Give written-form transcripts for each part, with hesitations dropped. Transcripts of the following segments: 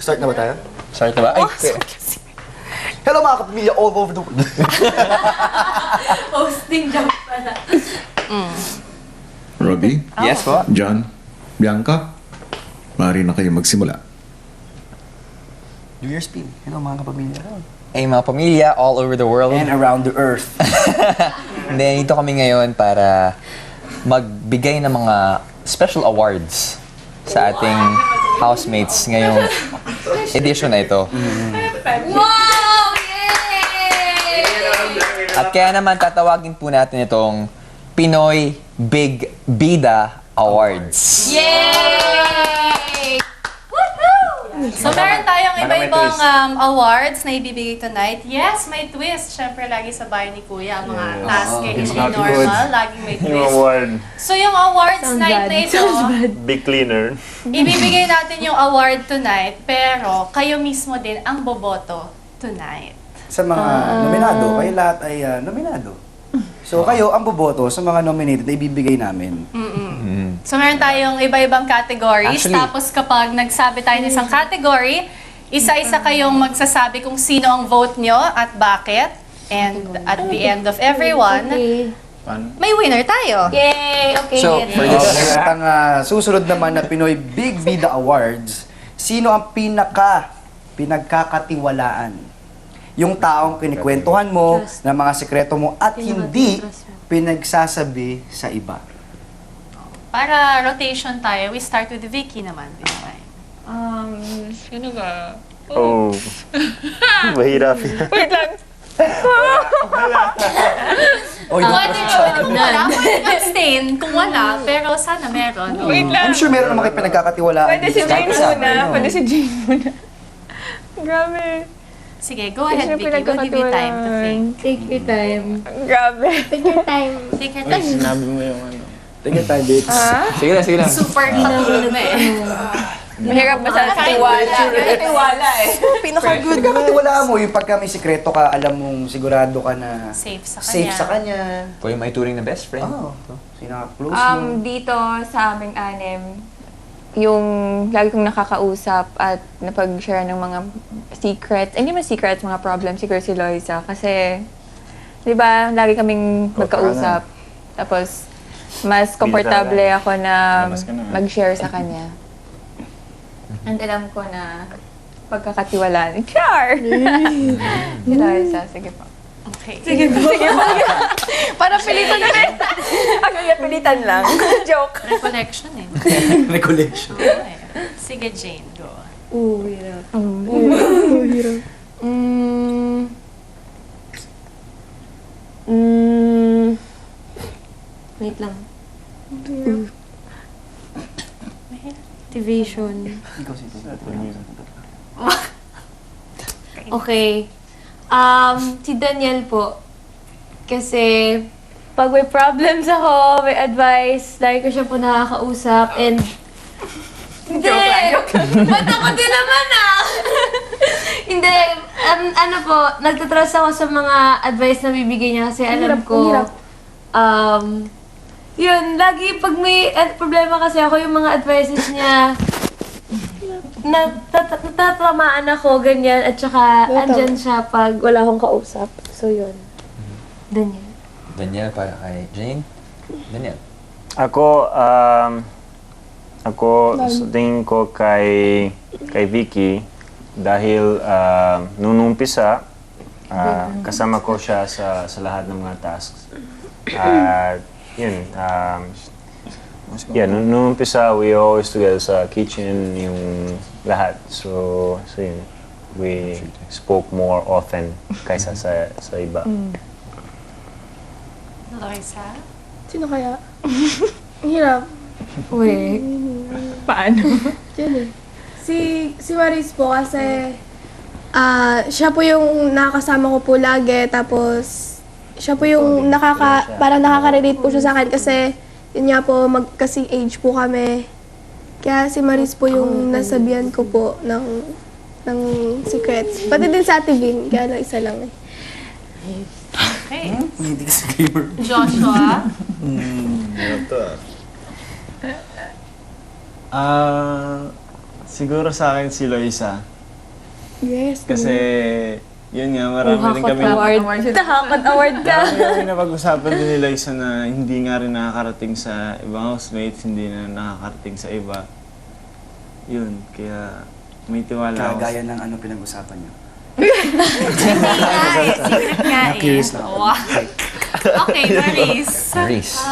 Start na ba tayo? Start na ba? Ay, Hello mga kapamilya all over the world. Hosting job pala. Robbie, yes po. John, Bianca, maaari na kayo magsimula. Do your spin. Hello mga kapamilya. Ay, mga pamilya all over the world. And around the earth. Hindi, dito kami ngayon para magbigay ng mga special awards sa ating housemates ngayong edition na ito. Wow! Yay! At kaya naman tatawagin po natin itong Pinoy Big Bida Awards. Yay! Woohoo! So meron tayong iba-ibang awards na ibibigay tonight. Yes, may twist. Siyempre, lagi sa bahay ni Kuya. Ang mga task eh, hindi normal. Laging may Yung twist. award, So yung awards night na ito, big cleaner. ibibigay natin yung award tonight, pero kayo mismo din ang boboto tonight. Sa mga nominado, kayo lahat ay nominado. So kayo ang boboto sa mga nominated na ibibigay namin. So meron tayong iba-ibang categories. Actually- Tapos kapag nagsabi tayo ng isang category, isa-isa kayong magsasabi kung sino ang vote nyo at bakit. And at the end of everyone, may winner tayo. Yay! Okay, So, get it. for this, At ang susunod naman na Pinoy Big Bida Awards, sino ang pinagkakatiwalaan? Yung taong kinikwentuhan mo ng mga sekreto mo at hindi pinagsasabi sa iba. Para rotation tayo, we start with Vicky naman this time. Sino ba? Oh. Mahirap yan. Wait lang. Oh, Pwede kung wala, pwede abstain kung wala, pero sana meron. Wait lang. I'm sure meron naman kayo pinagkakatiwalaan. Pwede si dito. Jane Kahit isa, muna. ano. Pwede si Jane muna. Grabe. Sige, go ahead, Vicky. We'll give you time to think. Take your time. Grabe. Take your time. Take your time. Sinabi mo yung ano. Take your time, bitch. sige lang, sige lang. Super katulog na eh. Mahirap ba sa tiwala? Tiwala eh. Pinagkakatiwalaan mo yung pagka may sekreto ka, alam mong sigurado ka na Safe sa kanya. safe sa kanya. Kung yung maituring na best friend. Oo. Sino ka close mo? Dito sa aming anim, yung lagi kong nakakausap at napag-share ng mga secrets, hindi man secrets, mga problems, siguro si Loisa. Kasi, di ba, lagi kaming magkausap. Tapos, mas komportable ako na mag-share sa kanya. And alam ko na pagkakatiwalaan. Char! Si Loisa, sige po. Okay. Sige po. Para pilitan na rin. Actually, pilitan lang. Joke. Recollection eh. Recollection. Okay. Sige, Jane, go. Hirap. Wait lang. Activation. Okay. Si Daniel po. Kasi, pag may problems ako, may advice, lagi ko siya po nakakausap, and hindi! Ba't ako din naman ah? Hindi. Ano po, nagtatrust ako sa mga advice na bibigay niya kasi alam ko, yun, lagi pag may problema kasi ako, yung mga advices niya, natatamaan ako, ganyan, at saka andyan siya pag wala akong kausap. So yun. Daniel. Daniel, para kay Jane. Daniel. Ako, sa tingin ko kay Vicky dahil nung umpisa, kasama ko siya sa lahat ng mga tasks. At yun, nung umpisa, we always together sa kitchen, yung lahat. So yun, we spoke more often kaysa sa iba. Loisa? Sino kaya? Ang hirap. Wait. Paano? Diyan eh. Si Maris po kasi siya po yung nakakasama ko po lagi, tapos siya po yung parang nakaka-relate po siya sa akin kasi yun nga po, magkasing age po kami. Kaya si Maris po yung nasabihan ko po ng secrets. Pati din sa Ate Vin, kaya lang isa lang eh. Okay. Hindi kasi gamer. Joshua? Siguro sa akin si Loisa. Yes. Kasi, yun nga, marami rin kami Tahakot award ka. marami kami napag-usapan din nila isa na hindi nga rin nakakarating sa ibang housemates, hindi na nakakarating sa iba. Yun, kaya may tiwala ako. Kagaya ng ano pinag-usapan niyo. Secret nga eh. Curious lang. Wow. Okay, Maris. Reese.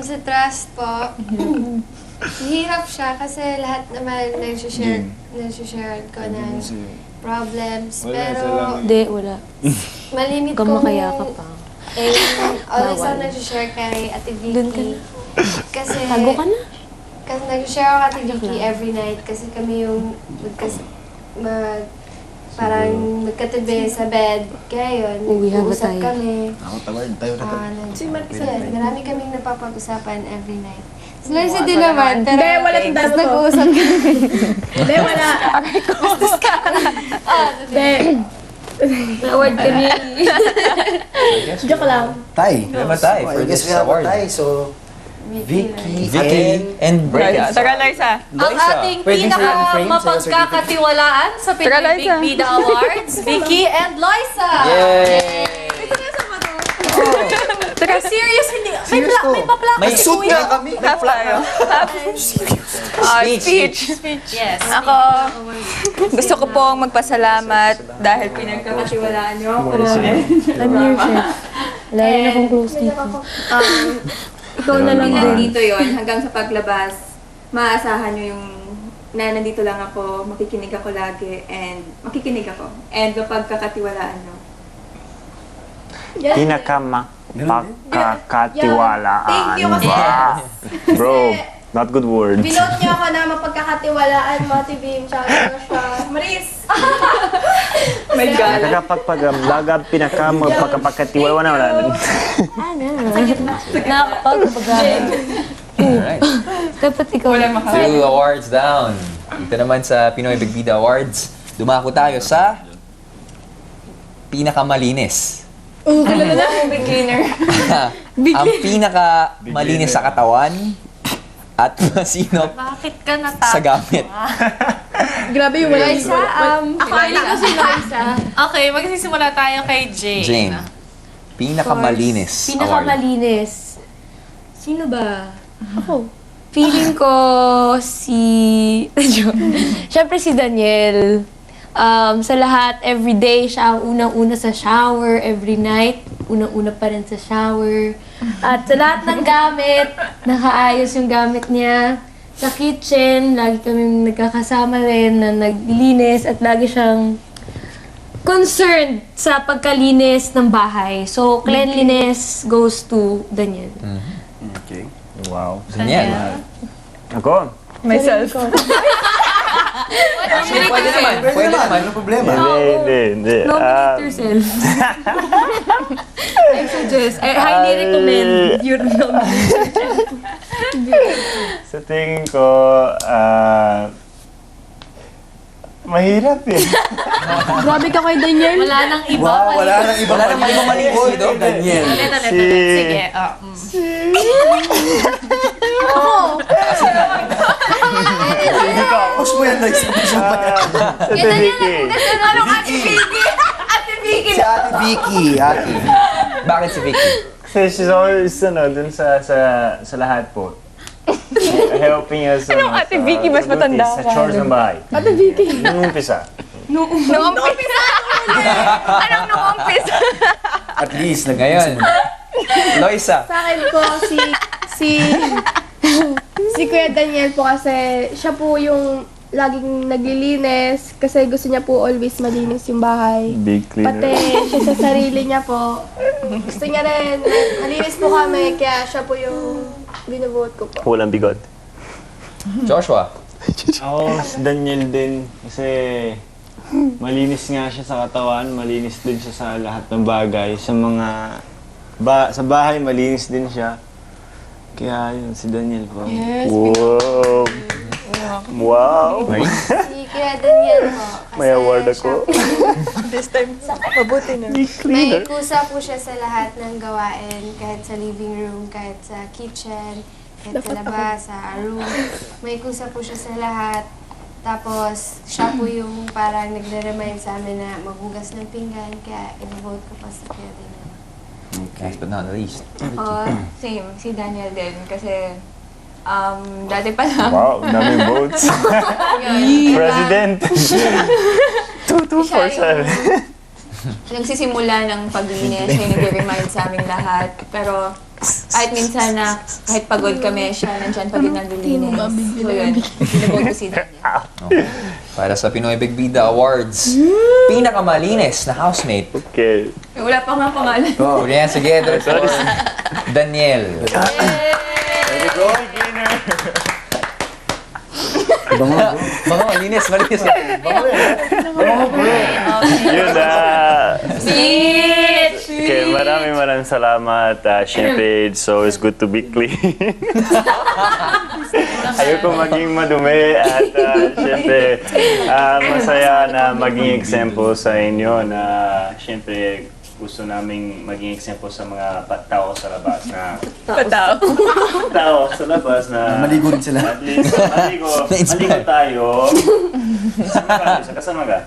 Sa trust po, hirap siya kasi lahat naman nag-share ko ng problems. Wala, Pero, isa lang. Hindi, wala. malimit Huwag kong... makaya ka pa. always ako nag-share kay Ate Doon ka Vicky. Kasi, Tago ka na. kasi nag-share ako kay Ate Vicky every night kasi kami yung parang magkatabi sa bed. Kaya yun, Uwi ha ba uusap tayo? kami. Ako, tawad, tayo na tayo. Si Marcos Yun, marami kaming napapag-usapan every night. Sila Wala din naman, pero Hindi, wala tong tapos dalawa to. nag-uusap kami. Hindi, wala. Hindi. Award ka ni... Joke lang. Tay. Naman tayo So, for I guess this we have a award. tie. So, Vicky Vicky and Bryce. Taga Liza. Ang ating Pwede siya i-frame sa pinakamapagkakatiwalaan sa Tara, Pinoy Liza. Big Bida Awards, Vicky and Loisa! Yay! Pero serious, hindi. May, Serious to. may paplaka May si suit Kuya. nga kami. Half tayo. Speech. Yes. Ako, gusto ko pong magpasalamat dahil pinagkakatiwalaan niyo ako. I'm your chef. Wala rin akong close dito. Ikaw na lang din. Dito yon hanggang sa paglabas, maaasahan niyo yung na nandito lang ako, makikinig ako lagi, and mapagkakatiwalaan niyo. Pinakamapagkakatiwalaan. Thank you kasi. Bro, not good words. Binote niyo ako na mapagkakatiwalaan, motivate, tsaka siya. Maris! My God. Nakakapagpagablaga, pinakamapagkakatiwalaan wala. Alright. Dapat ikaw lang 2 awards down. Dito naman sa Pinoy Big Bida Awards, dumako tayo sa pinakamalinis. beginner. Ang pinakamalinis sa katawan at masinop Bakit ka natakot? sa gamit. Grabe yung wala Loisa, Akala ko si Loisa. Okay, magsisimula tayo kay Jane. Jane. Pinakamalinis award. Pinakamalinis. Sino ba? Ako. Feeling ko Siyempre si Daniel. Sa lahat, everyday, siya ang unang-una sa shower, every night, unang-una pa rin sa shower. At sa lahat ng gamit, nakaayos yung gamit niya. Sa kitchen, lagi kaming nagkakasama rin na naglilinis at lagi siyang concerned sa pagkalinis ng bahay. So, cleanliness goes to Daniel. Okay. Wow. Daniel. Ako? Myself. Pwede naman. Pwede naman. Ano problema? Hindi. Nominate yourself. I suggest. I highly recommend you nominate. Sa tingin ko, mahirap eh. Grabe ka kay Daniel. Wala nang iba. Wow, wala nang iba. Wala namang ibang malinis dito. Daniel. Sige. Push mo yan, Lois. Push mo pa yan. Ate Vicky. Anong Ate Vicky? Ate Vicky! Si Ate Vicky. Ate. Bakit si Vicky? Kasi she's always, dun sa lahat po. Helping us. Anong Ate Vicky? Mas matanda Sa ka. chores ng bahay. Ate Vicky. Nung umpisa. Nung umpisa? Anong nung umpisa? At least, Ngayon, Loisa. Sa akin po, si Kuya Daniel po kasi siya po yung laging naglilinis kasi gusto niya po always malinis yung bahay. Big cleaner. Pati siya sa sarili niya po. Gusto niya rin, malinis po kami kaya siya po yung binubuhat ko po. Walang bigot. Joshua. Ako, si Daniel din. Kasi malinis nga siya sa katawan, malinis din siya sa lahat ng bagay. Sa mga... sa bahay, malinis din siya. Kaya yun, si Daniel po. Yes, wow! Wow! Si Kuya Daniel po. Kasi May award siya ako. This time, mabuti na. May kusa po siya sa lahat ng gawain, kahit sa living room, kahit sa kitchen, kahit sa labas, sa room. May kusa po siya sa lahat. Tapos, siya po yung parang nagre-remind sa amin na maghugas ng pinggan, kaya i-vote ko pa sa Kuya Daniel. Last but not least. Same, si Daniel din. Kasi, dati pa lang. Wow, daming votes. President. 2247. Nagsisimula ng paglinis, siya yung nag-remind sa aming lahat. Pero kahit minsan na, kahit pagod kami, siya nandyan pag naglilinis. So yun, sinagot ko si Daniel. Okay. Para sa Pinoy Big Bida Awards, pinakamalinis na housemate. Okay. Wala pa nga pangalan. Oh, yan, sige, for Daniel. There we go, winner. Baka malinis. Yun na. Bitch! Okay, maraming salamat. Siyempre, it's always good to be clean. Ayoko maging madumi at siyempre, masaya na maging example sa inyo na siyempre, gusto naming maging example sa mga tao sa labas na tao sa labas na Maligo rin sila. at least maligo tayo sa kasama ka.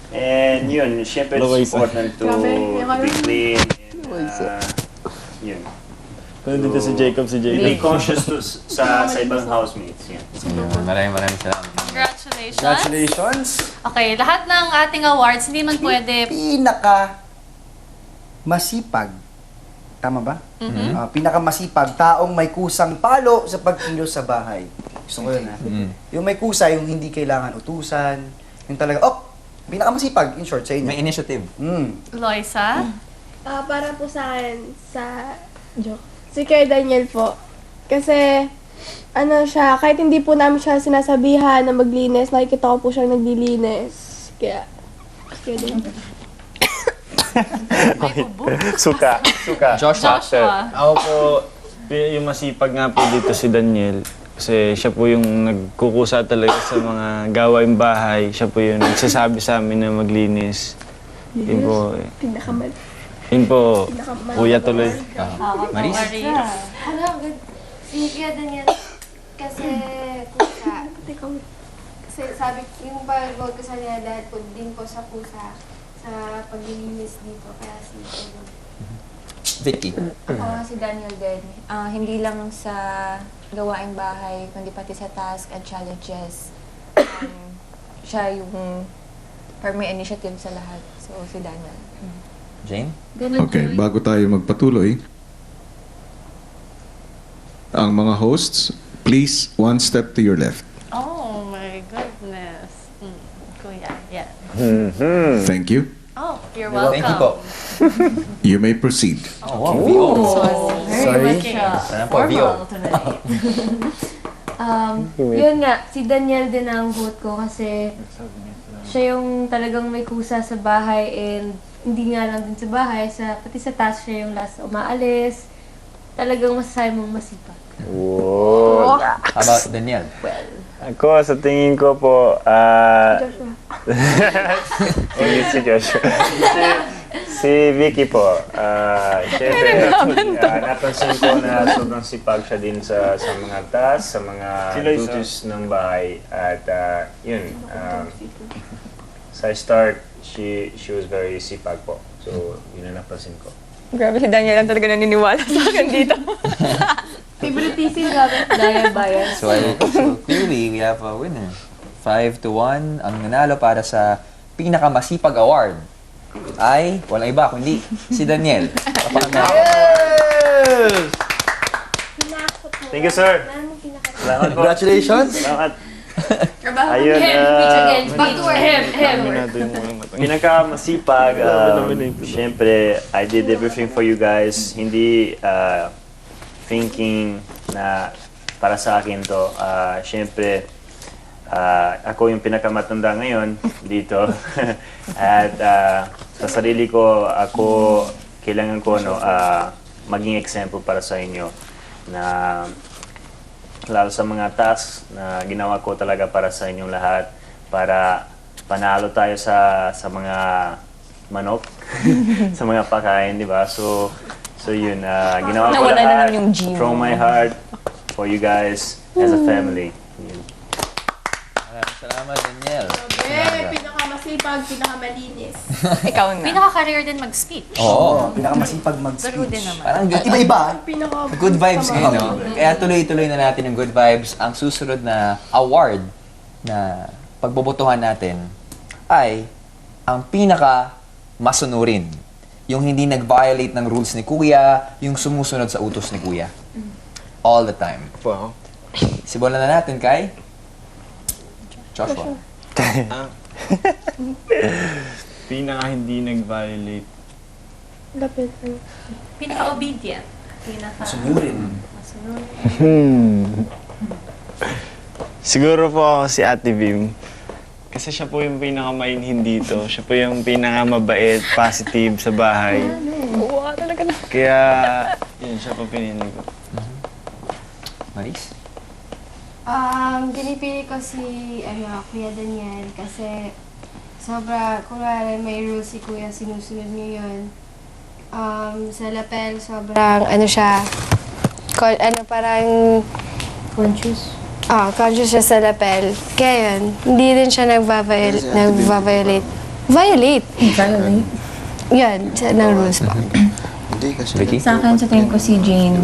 And yun, syempre it's important to be clean and yun. Dito si Jacob, Be conscious to, sa ibang housemates. Yan. Maraming salamat. Congratulations. Congratulations! Okay, lahat ng ating awards, hindi man pwede... Masipag. Tama ba? Pinakamasipag, taong may kusang palo sa pagkilos sa bahay. Gusto ko yun, ha? Yung may kusa, yung hindi kailangan utusan. Yung talaga, pinakamasipag, in short, sa inyo. May initiative. Loisa? Para po sa akin, si Kuya Daniel po. Kasi, siya, kahit hindi po namin siya sinasabihan na maglinis, nakikita ko po siya naglilinis. Kaya, Kuya Daniel. Suka. Joshua. Ako po, yung masipag nga po dito si Daniel. Kasi siya po yung nagkukusa talaga sa mga gawaing bahay. Siya po yung nagsasabi sa amin na maglinis. Yun po. Pinakamal. Yun po, kuya tuloy. Maris? Si Kuya Daniel, kasi kusa. Kasi sabi, yung pag-vote ko sa niya dahil po din po sa kusa, sa paglilinis dito, kaya si Kuya. Vicky. Si Daniel din. Hindi lang sa gawaing bahay, kundi pati sa task and challenges. Siya yung may initiative sa lahat. So, si Daniel. Jane? Okay, bago tayo magpatuloy, ang mga hosts, please, one step to your left. Oh my goodness. Kuya, yeah. Thank you. Oh, you're welcome. Thank you po. You may proceed. Oh, wow. VO. Sorry. Sana po, VO. Yun nga, si Daniel din ang vote ko kasi siya yung talagang may kusa sa bahay and hindi nga lang din sa bahay, pati sa task siya yung last umaalis. Talagang masasabi mong masipag. Wow. How about Daniel? Ako, sa tingin ko po, si Joshua. Si Vicky po, syempre, napansin ko na sobrang sipag siya din sa mga task, sa mga duties ng bahay. At yun, sa start, she was very sipag po. So, yun ang napansin ko. Grabe, si Daniel lang talaga naniniwala sa akin dito. Favoritism gabi. Daya bayan. So clearly, we have a winner. 5-1. Ang nanalo para sa pinakamasipag award ay walang iba kundi si Daniel. Thank you, sir. Salamat po. Congratulations! Salamat. Ayun, Back to him. pinakamasipag, syempre, I did everything for you guys. Hindi thinking na para sa akin to. Syempre, ako yung pinakamatanda ngayon dito. At sa sarili ko, kailangan ko maging example para sa inyo na lalo sa mga tasks na ginawa ko talaga para sa inyong lahat para panalo tayo sa mga manok, sa mga pagkain, di ba? So yun, ginawa ko lahat from my heart for you guys as a family. Yun. Salamat, Daniel. Pinakamasipag, pinakamalinis. Ikaw na. Pinaka-career din mag-speech. Oo. Pinakamasipag Laro din mag-speech. naman. Parang At iba-iba. good vibes ngayon, no? Kaya tuloy-tuloy na natin yung good vibes. Ang susunod na award na pagbobotohan natin ay ang pinaka masunurin. Yung hindi nag-violate ng rules ni Kuya, yung sumusunod sa utos ni Kuya. All the time. Wow. Simulan na natin kay Joshua. Pinaka hindi nag-violate. Lapit. Pinaka-obedient. Sunurin. Siguro po ako si Ate Bim. Kasi siya po yung pinakamainhin dito. Siya po yung pinakamabait, positive sa bahay. Wow, talaga na. Kaya, yun, siya po pinili ko. Maris? Pinipili ko si Kuya Daniel kasi kunwari may rules si Kuya, sinusunod niyo yun. Sa lapel, sobrang siya, parang Conscious. conscious siya sa lapel. Kaya yun, hindi din siya nagva-violate. Violate? Violate. Yan, ng rules po. Vicky? Sa akin, sa tingin ko si Jane.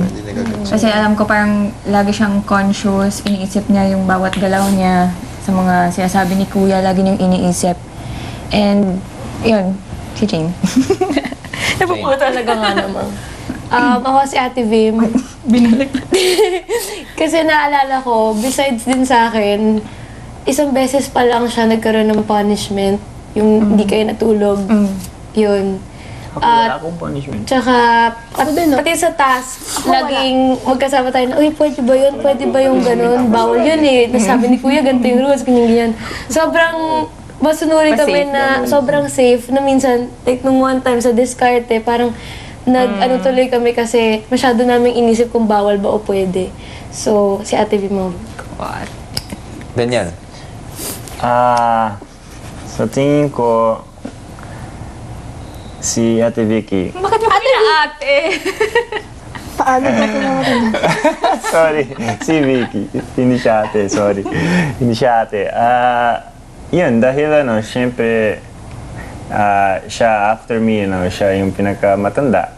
Kasi alam ko parang lagi siyang conscious, iniisip niya yung bawat galaw niya sa mga sinasabi ni Kuya, lagi niyang iniisip. And, yun, si Jane. Napuputo talaga nga naman. Ako si Ate Vim. Binalik. Kasi naalala ko, besides din sa akin, isang beses pa lang siya nagkaroon ng punishment. Yung hindi kayo natulog. Yun. Wala akong punishment. Tsaka, pati sa task, laging magkasama tayo na, uy, pwede ba yun? Pwede ba yung ganun? Bawal yun eh. Nasabi ni Kuya, ganito yung rules, ganyan. Sobrang masunuri kami na sobrang safe na minsan, like nung one time sa diskarte, parang tuloy kami kasi masyado naming inisip kung bawal ba o pwede. So, si Ate Vimo. Daniel? Sa tingin ko, si Ate Vicky. Bakit mo ate? Paano ba ito naman? Sorry, si Vicky. Hindi siya ate, sorry. Hindi siya ate. Yun, dahil syempre, siya after me, siya yung pinakamatanda.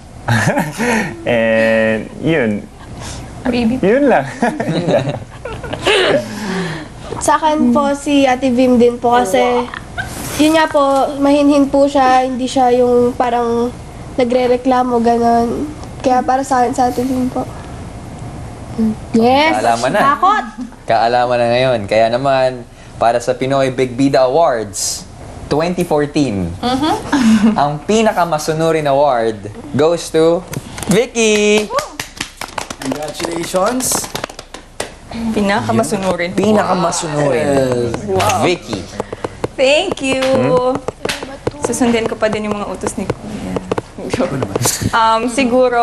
And yun. Baby. Yun lang. Sa akin po, si Ate Vim din po kasi, yun nga po, mahinhin po siya, hindi siya yung parang nagre-reklamo, ganon. Kaya para sa akin, sa Ate Vim po. Yes! Kaalaman na. Takot! Kaalaman na ngayon. Kaya naman, para sa Pinoy Big Bida Awards 2014, ang pinakamasunurin award goes to Vicky! Congratulations! Pinakamasunurin. Pinakamasunurin. Vicky. Thank you! Susundin ko pa din yung mga utos ni Kuya. Siguro,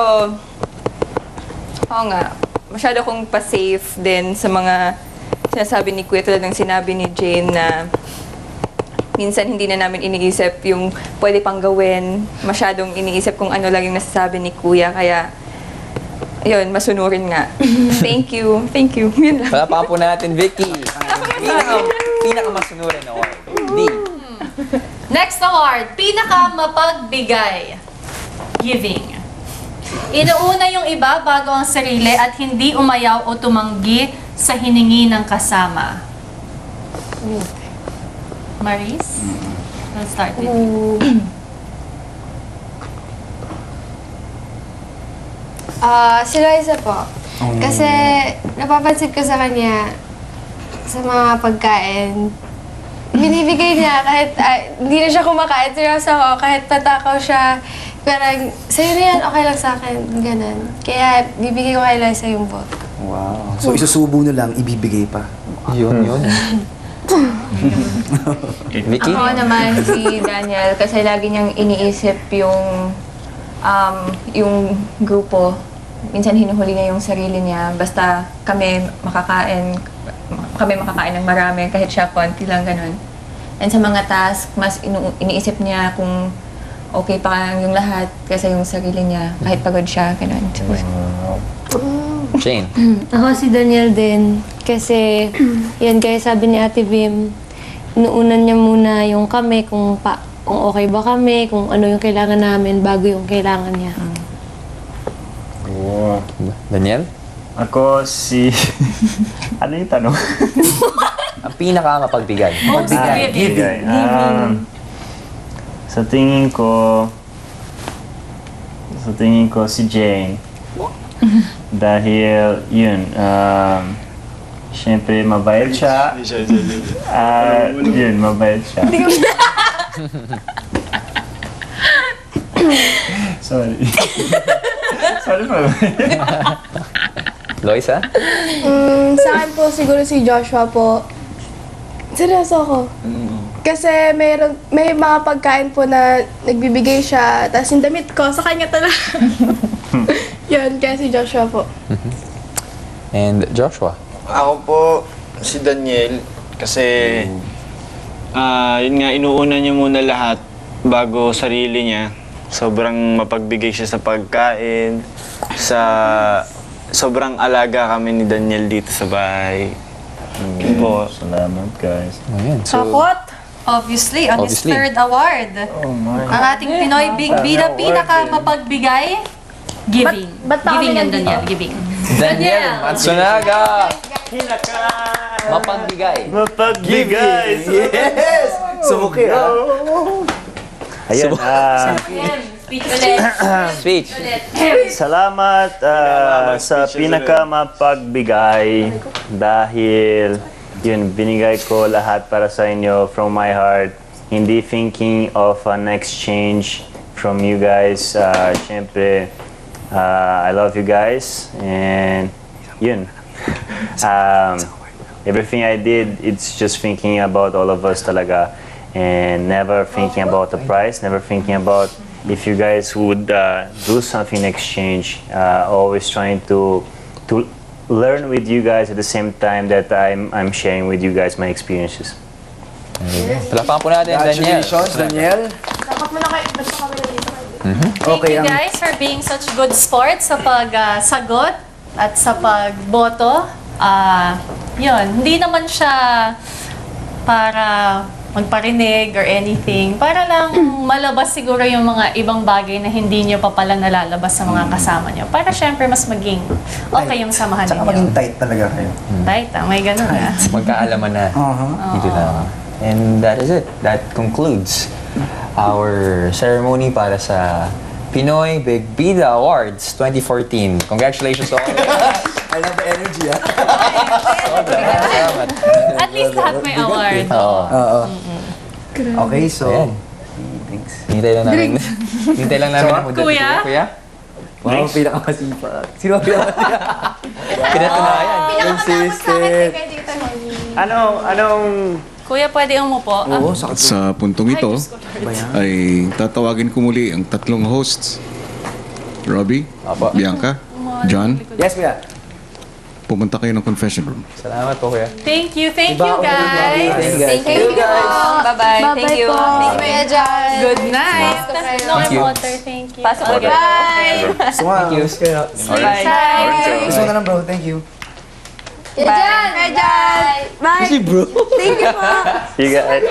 oo nga, masyado kong pa-safe din sa mga sinasabi ni Kuya, tulad ng sinabi ni Jane na minsan hindi na namin iniisip yung pwede pang gawin. Masyadong iniisip kung ano lang yung nasasabi ni Kuya. Kaya, yun, masunurin nga. Thank you. Thank you. Yun lang. Palapakan po natin, Vicky. Pinakamasunurin award. D. Next award, pinaka-mapagbigay. Giving. Inuuna yung iba bago ang sarili at hindi umayaw o tumanggi sa hiningi ng kasama. Maris? Let's start with you. Si Liza po. Kasi napapansin ko sa kanya, sa mga pagkain, binibigay niya kahit hindi na siya kumakain. Seryoso ako, kahit patakaw siya, parang, sa'yo na yan, okay lang sa akin. Ganun. Kaya bibigay ko kay Liza yung vote. Wow. So, isusubo na lang, ibibigay pa. Yun. Vicky? Ako naman si Daniel kasi lagi niyang iniisip yung grupo. Minsan hinuhuli niya yung sarili niya. Basta kami makakain ng marami kahit siya konti lang ganun. And sa mga task, mas iniisip niya kung okay pa yung lahat kasi yung sarili niya kahit pagod siya ganun. Jane. Ako si Daniel din. Kasi, yan kaya sabi ni Ate Bim, inuunan niya muna yung kami, kung okay ba kami, kung ano yung kailangan namin, bago yung kailangan niya. Oo. Daniel? Ako si... ano yung tanong? Ang pinaka mapagbigay. Bigay. Sa tingin ko si Jane. Dahil, yun, syempre mabait siya. Yun, mabait siya. Sorry. Sorry pa. Loisa? Sa akin po siguro si Joshua po. Seryoso ako. Kasi may mga pagkain po na nagbibigay siya, tapos yung damit ko, sa kanya talaga. Yun, kaya si Joshua po. And Joshua? Ako po, si Daniel, kasi yun nga, inuuna niya muna lahat bago sarili niya. Sobrang mapagbigay siya sa pagkain, sobrang alaga kami ni Daniel dito sa bahay. Po. Salamat, guys. Ayan. Takot! Obviously, on his third award. Ang ating Pinoy Big Bida pinaka mapagbigay, giving. Giving yan, Daniel, giving. Daniel Matsunaga! Mapagbigay. Mapagbigay! Yes! Sumuki, ha? Ayan, Speech ulit. Speech. salamat sa pinakamapagbigay dahil yun, binigay ko lahat para sa inyo from my heart. Hindi thinking of an exchange from you guys. Siyempre, I love you guys. And yun. Everything I did, it's just thinking about all of us talaga. And never thinking about the price, never thinking about if you guys would do something in exchange. Always trying to learn with you guys at the same time that I'm sharing with you guys my experiences. Palapakan po natin, Daniel. Congratulations, Daniel. Dapat mo na kayo, basta kami na dito. Thank you guys for being such good sports sa pagsagot at sa pagboto. Yun, hindi naman siya para magparinig or anything. Para lang malabas siguro yung mga ibang bagay na hindi nyo pa pala nalalabas sa mga kasama nyo. Para syempre mas maging okay yung samahan Tsaka ninyo. maging tight talaga kayo. Tight, may ganun na. Magkaalaman na. Dito lang. And that is it. That concludes our ceremony para sa Pinoy Big Bida Awards 2014. Congratulations to all. I love the energy, ha? Salamat. At least lahat may award. Oo. Okay, so... Ayan. Drinks. Hintay lang namin. Hintay lang namin ang Kuya? Kuya? Wow, pinakamasipag. Sino ang pinakamasipag? Pinatunayan. Consistent. Anong Kuya, pwede umupo? Oo, sakit. Sa puntong ito, ay tatawagin ko muli ang tatlong hosts. Robbie, Apo. Bianca, John, Yes, kuya. pumunta kayo ng confession room. Salamat po, Kuya. Thank you guys. Thank you, guys. Bye-bye. Thank you. Kuya John. Good night. No Thank you. water, thank you. Pasok Okay. ulit. Gusto mo, Thank you. Bye. Gusto mo na lang, bro. Thank you. Kuya John. Bye! Kasi, bro. Thank you po! you guys?